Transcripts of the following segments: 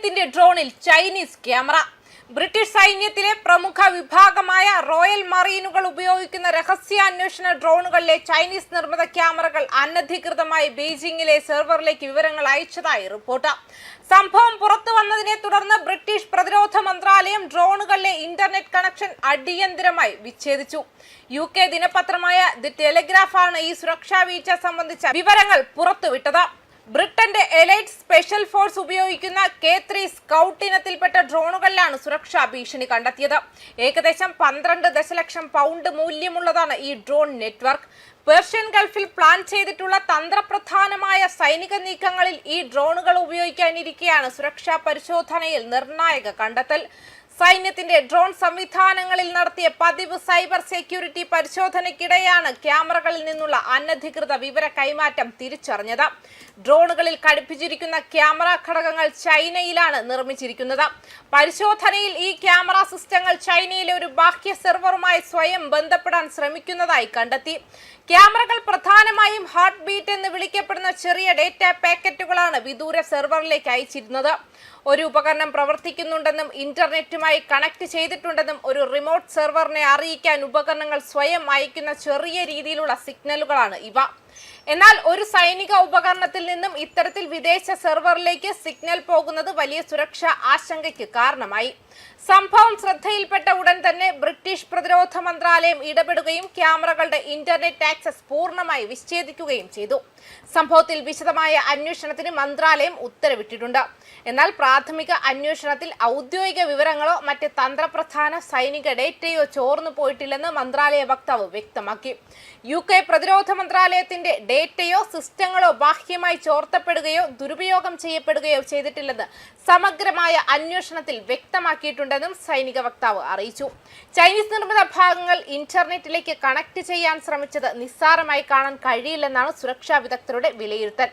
സൈന്യത്തിന്റെ ഡ്രോണിൽ Chinese camera. British സൈന്യത്തിലെ പ്രമുഖ വിഭാഗമായ റോയൽ മറീനുകൾ ഉപയോഗിക്കുന്ന രഹസ്യാന്വേഷണ ഡ്രോണുകളിലെ ചൈനീസ് നിർമ്മിത ക്യാമറകൾ അനധികൃതമായി ബെയ്ജിംഗിലെ സെർവറിലേക്ക് വിവരങ്ങൾ അയച്ചതായി റിപ്പോർട്ട്. സംഭവം പുറത്തു വന്നതിനെ തുടർന്ന് ബ്രിട്ടീഷ് പ്രതിരോധ മന്ത്രാലയം ഡ്രോണുകളിലെ ഇന്റർനെറ്റ് കണക്ഷൻ അടിയന്തരമായി വിച്ഛേദിച്ചു. UK ദിനപത്രമായ ദി ടെലിഗ്രാഫാണ് ഈ സുരക്ഷാ വീഴ്ച സംബന്ധിച്ച വിവരങ്ങൾ പുറത്തുവിട്ടത്. ബ്രിട്ടന്റെ എലൈറ്റ് സ്പെഷ്യൽ ഫോഴ്സ് ഉപയോഗിക്കുന്ന K3 സ്കൗട്ട് ഇനത്തിൽപ്പെട്ട ഡ്രോണുകളിലാണ് സുരക്ഷാ ഭീഷണി കണ്ടെത്തിയത്. ഏകദേശം 12 ദശലക്ഷം പൗണ്ട് മൂല്യമുള്ളതാണ് ഈ ഡ്രോൺ നെറ്റ്വർക്ക്. പേർഷ്യൻ ഗൾഫിൽ പ്ലാൻ ചെയ്തിട്ടുള്ള തന്ത്രപ്രധാനമായ സൈനിക നീക്കങ്ങളിൽ ഈ ഡ്രോണുകൾ ഉപയോഗിക്കാനിരിക്കെയാണ് സുരക്ഷാ പരിശോധനയിൽ നിർണായക കണ്ടെത്തൽ. സൈന്യത്തിന്റെ ഡ്രോൺ സംവിധാനങ്ങളിൽ നടത്തിയ പതിവ് സൈബർ സെക്യൂരിറ്റി പരിശോധനയ്ക്കിടെയാണ് ക്യാമറകളിൽ നിന്നുള്ള അനധികൃത വിവര കൈമാറ്റം തിരിച്ചറിഞ്ഞത്. ഡ്രോണുകളിൽ ഘടിപ്പിച്ചിരിക്കുന്ന ക്യാമറ ഘടകങ്ങൾ ചൈനയിലാണ് നിർമ്മിച്ചിരിക്കുന്നത്. പരിശോധനയിൽ ഈ ക്യാമറ സിസ്റ്റങ്ങൾ ചൈനയിലെ ഒരു ബാഹ്യ സെർവറുമായി സ്വയം ബന്ധപ്പെടാൻ ശ്രമിക്കുന്നതായി കണ്ടെത്തി. ക്യാമറകൾ പ്രധാനമായും ഹാർട്ട് ബീറ്റ് എന്ന് വിളിക്കപ്പെടുന്ന ചെറിയ ഡേറ്റ പാക്കറ്റുകളാണ് വിദൂര സെർവറിലേക്ക് അയച്ചിരുന്നത്. ഒരു ഉപകരണം പ്രവർത്തിക്കുന്നുണ്ടെന്നും ഇന്റർനെറ്റുമായി കണക്ട് ചെയ്തിട്ടുണ്ടെന്നും ഒരു റിമോട്ട് സെർവറിനെ അറിയിക്കാൻ ഉപകരണങ്ങൾ സ്വയം അയക്കുന്ന ചെറിയ രീതിയിലുള്ള സിഗ്നലുകളാണ് ഇവ. എന്നാൽ ഒരു സൈനിക ഉപകരണത്തിൽ നിന്നും ഇത്തരത്തിൽ വിദേശ സെർവറിലേക്ക് സിഗ്നൽ പോകുന്നത് വലിയ സുരക്ഷാ ആശങ്കയ്ക്ക് കാരണമായി. സംഭവം ശ്രദ്ധയിൽപ്പെട്ട ഉടൻ തന്നെ ബ്രിട്ടീഷ് പ്രതിരോധ മന്ത്രാലയം ഇടപെടുകയും ക്യാമറകളുടെ ഇന്റർനെറ്റ് ആക്സസ് പൂർണ്ണമായി വിച്ഛേദിക്കുകയും ചെയ്തു. സംഭവത്തിൽ വിശദമായ അന്വേഷണത്തിന് മന്ത്രാലയം ഉത്തരവിട്ടിട്ടുണ്ട്. എന്നാൽ പ്രാഥമിക അന്വേഷണത്തിൽ ഔദ്യോഗിക വിവരങ്ങളോ മറ്റ് തന്ത്രപ്രധാന സൈനിക ഡേറ്റയോ ചോർന്നു പോയിട്ടില്ലെന്ന് മന്ത്രാലയ വക്താവ് വ്യക്തമാക്കി. UK പ്രതിരോധ മന്ത്രാലയത്തിന്റെ ഡേറ്റയോ സിസ്റ്റങ്ങളോ ബാഹ്യമായി ചോർത്തപ്പെടുകയോ ദുരുപയോഗം ചെയ്യപ്പെടുകയോ ചെയ്തിട്ടില്ലെന്ന് സമഗ്രമായ അന്വേഷണത്തിൽ വ്യക്തമാക്കിയിട്ടുണ്ടെന്നും സൈനിക വക്താവ് അറിയിച്ചു. ചൈനീസ് നിർമ്മിത ഭാഗങ്ങൾ ഇന്റർനെറ്റിലേക്ക് കണക്ട് ചെയ്യാൻ ശ്രമിച്ചത് നിസ്സാരമായി കാണാൻ കഴിയില്ലെന്നാണ് സുരക്ഷാ വിദഗ്ധരുടെ വിലയിരുത്തൽ.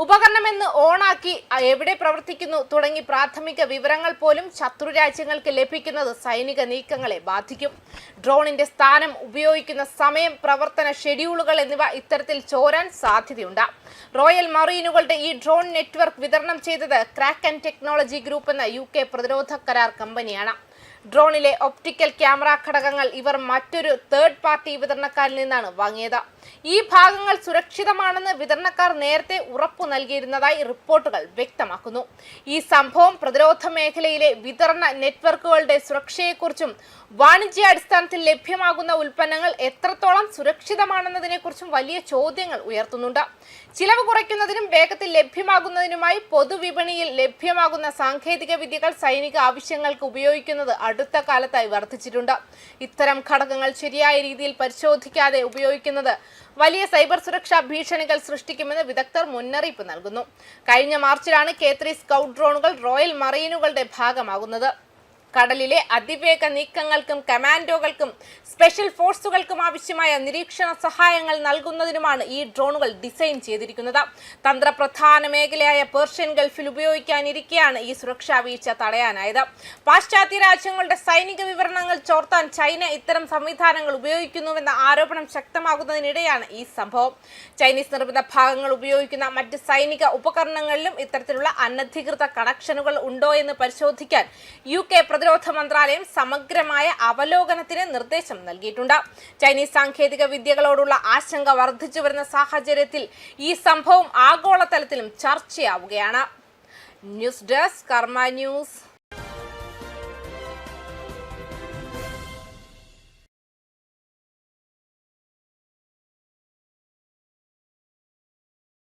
ഉപകരണമെന്ന് ഓണാക്കി എവിടെ പ്രവർത്തിക്കുന്നു തുടങ്ങി പ്രാഥമിക വിവരങ്ങൾ പോലും ശത്രു രാജ്യങ്ങൾക്ക് ലഭിക്കുന്നത് സൈനിക നീക്കങ്ങളെ ബാധിക്കും. ഡ്രോണിന്റെ സ്ഥാനം, ഉപയോഗിക്കുന്ന സമയം, പ്രവർത്തന ഷെഡ്യൂളുകൾ എന്നിവ ഇത്തരത്തിൽ ചോരാൻ സാധ്യതയുണ്ട്. റോയൽ മറീനുകളുടെ ഈ ഡ്രോൺ നെറ്റ്വർക്ക് വിതരണം ചെയ്തത് ക്രാക്കൻ ടെക്നോളജി ഗ്രൂപ്പ് എന്ന UK പ്രതിരോധ കരാർ കമ്പനിയാണ്. ഡ്രോണിലെ ഒപ്റ്റിക്കൽ ക്യാമറ ഘടകങ്ങൾ ഇവർ മറ്റൊരു തേർഡ് പാർട്ടി വിതരണക്കാരിൽ നിന്നാണ് വാങ്ങിയത്. ഈ ഭാഗങ്ങൾ സുരക്ഷിതമാണെന്ന് വിതരണക്കാർ നേരത്തെ ഉറപ്പു നൽകിയിരുന്നതായി റിപ്പോർട്ടുകൾ വ്യക്തമാക്കുന്നു. ഈ സംഭവം പ്രതിരോധ മേഖലയിലെ വിതരണ നെറ്റ്വർക്കുകളുടെ സുരക്ഷയെക്കുറിച്ചും വാണിജ്യാടിസ്ഥാനത്തിൽ ലഭ്യമാകുന്ന ഉൽപ്പന്നങ്ങൾ എത്രത്തോളം സുരക്ഷിതമാണെന്നതിനെക്കുറിച്ചും വലിയ ചോദ്യങ്ങൾ ഉയർത്തുന്നുണ്ട്. ചിലവ് കുറയ്ക്കുന്നതിനും വേഗത്തിൽ ലഭ്യമാകുന്നതിനുമായി പൊതുവിപണിയിൽ ലഭ്യമാകുന്ന സാങ്കേതിക വിദ്യകൾ സൈനിക ആവശ്യങ്ങൾക്ക് ഉപയോഗിക്കുന്നത് അടുത്ത കാലത്തായി വർദ്ധിച്ചിട്ടുണ്ട്. ഇത്തരം ഘടകങ്ങൾ ശരിയായ രീതിയിൽ പരിശോധിക്കാതെ ഉപയോഗിക്കുന്നത് വലിയ സൈബർ സുരക്ഷാ ഭീഷണികൾ സൃഷ്ടിക്കുമെന്ന് വിദഗ്ധർ മുന്നറിയിപ്പ് നൽകുന്നു. കഴിഞ്ഞ മാർച്ചിലാണ് K3 സ്കൗട്ട് ഡ്രോണുകൾ റോയൽ മറീനുകളുടെ ഭാഗമാകുന്നത്. കടലിലെ അതിവേഗ നീക്കങ്ങൾക്കും കമാൻഡോകൾക്കും സ്പെഷ്യൽ ഫോഴ്സുകൾക്കും ആവശ്യമായ നിരീക്ഷണ സഹായങ്ങൾ നൽകുന്നതിനുമാണ് ഈ ഡ്രോണുകൾ ഡിസൈൻ ചെയ്തിരിക്കുന്നത്. തന്ത്രപ്രധാന മേഖലയായ പേർഷ്യൻ ഗൾഫിൽ ഉപയോഗിക്കാനിരിക്കെയാണ് ഈ സുരക്ഷാ വീഴ്ച തടയാനായത്. പാശ്ചാത്യ രാജ്യങ്ങളുടെ സൈനിക വിവരണങ്ങൾ ചോർത്താൻ ചൈന ഇത്തരം സംവിധാനങ്ങൾ ഉപയോഗിക്കുന്നുവെന്ന ആരോപണം ശക്തമാകുന്നതിനിടെയാണ് ഈ സംഭവം. ചൈനീസ് നിർമ്മിത ഭാഗങ്ങൾ ഉപയോഗിക്കുന്ന മറ്റ് സൈനിക ഉപകരണങ്ങളിലും ഇത്തരത്തിലുള്ള അനധികൃത കണക്ഷനുകൾ ഉണ്ടോ എന്ന് പരിശോധിക്കാൻ UK പ്രതിരോധ മന്ത്രാലയം സമഗ്രമായ അവലോകനത്തിന് നിർദ്ദേശം നൽകിയിട്ടുണ്ട്. ചൈനീസ് സാങ്കേതിക വിദ്യകളോടുള്ള ആശങ്ക വർദ്ധിച്ചു വരുന്ന സാഹചര്യത്തിൽ ഈ സംഭവം ആഗോളതലത്തിലും ചർച്ചയാവുകയാണ്. ന്യൂസ് ഡെസ്ക് കർമ്മ ന്യൂസ്.